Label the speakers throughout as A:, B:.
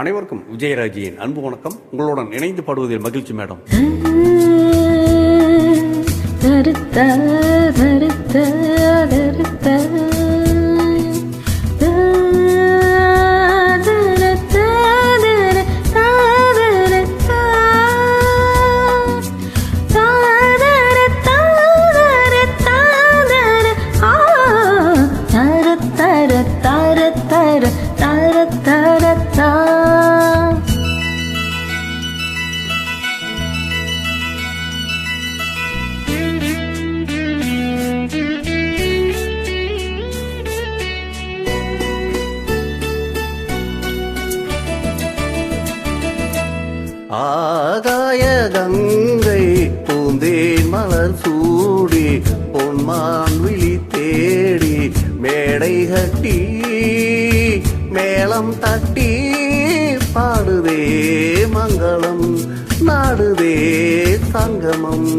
A: அனைவருக்கும் விஜயராஜியின் அன்பு வணக்கம். உங்களுடன் இணைந்து பாடுவதில் மகிழ்ச்சி மேடம்.
B: ஆகாய கங்கை பூந்தேன் மலர் சூடி பொன்மான் விழி தேடி மேடை கட்டி மேளம் தட்டி பாடுதே மங்களம் நாடுதே சங்கமம்.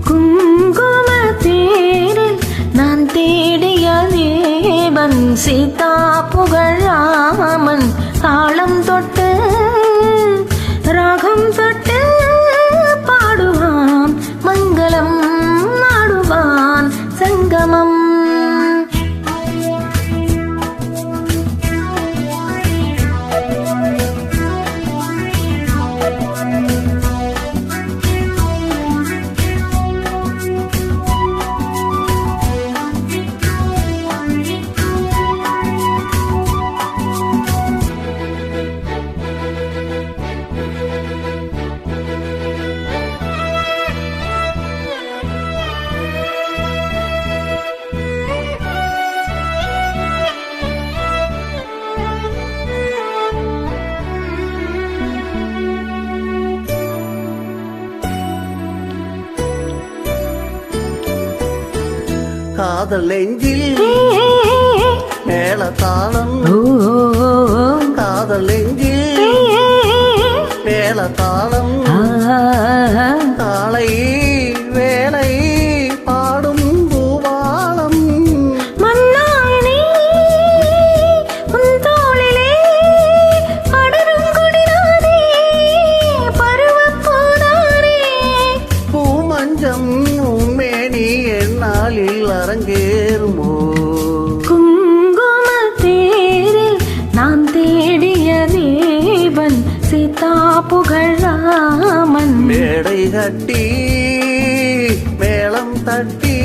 C: குங்கும தேரில் நான் தேடிய தேவன் சீதா புகழாமன் தாளம் தொட்டு ராகம் தொட்டு பாடுவான் மங்களம் நாடுவான் சங்கமம்.
B: காதல் நெஞ்சில் மேல தாளம், காதல் நெஞ்சில் மேல தாளம், காலை வேலை பாடும் பூவாளம்.
C: மன்னானே உன் தோளிலே படரும் கொடிதானே பருவப்பூதானே
B: பூமஞ்சம் உண்மேனி என்னாலில் அரங்கேறுமோ.
C: குங்கும தேரில் நான் தேடிய தேவன் சீதா புகழாமன்
B: மேடை கட்டி மேளம் தட்டி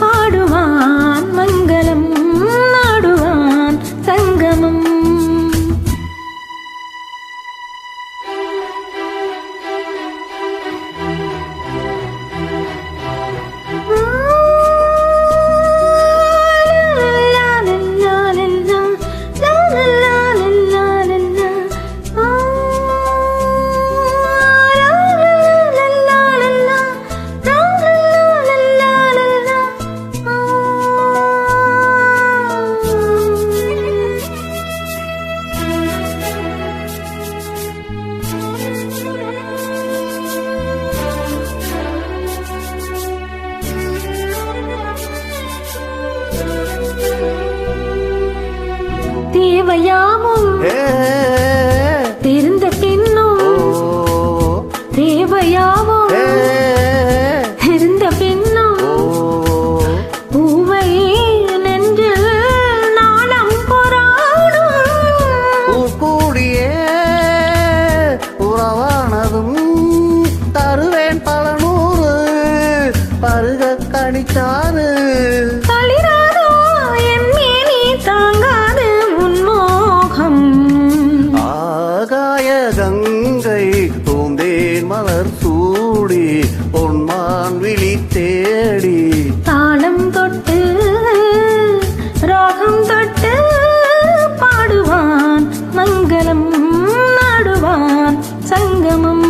C: பாடுவான் மங்களம் நாடுவான் சங்கமம். தேவையாவும் தெரிந்த பின்னும் தேவையாவும் தெரிந்த பின்னும் பூவை நெஞ்சு நாடம் பொறாடும்
B: கூடியே உறவானதும் தருவேன் பல நூறு பருக கணிச்சாரு.
C: தளிராதோ என் மேனி தாங்காது உன்மோகம்.
B: ஆகாய கங்கை பூந்தேன் மலர் சூடி பொன்மான் விழி தேடி
C: தாளம் தொட்டு ராகம் தொட்டு பாடுவான் மங்களம் நாடுவான் சங்கமம்.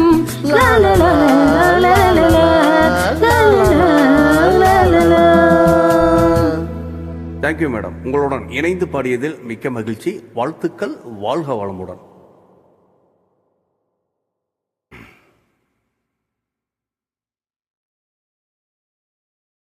A: Thank you madam. உங்களுடன் இணைந்து பாடியதில் மிக்க மகிழ்ச்சி. வாழ்த்துக்கள். வாழ்க வளமுடன்.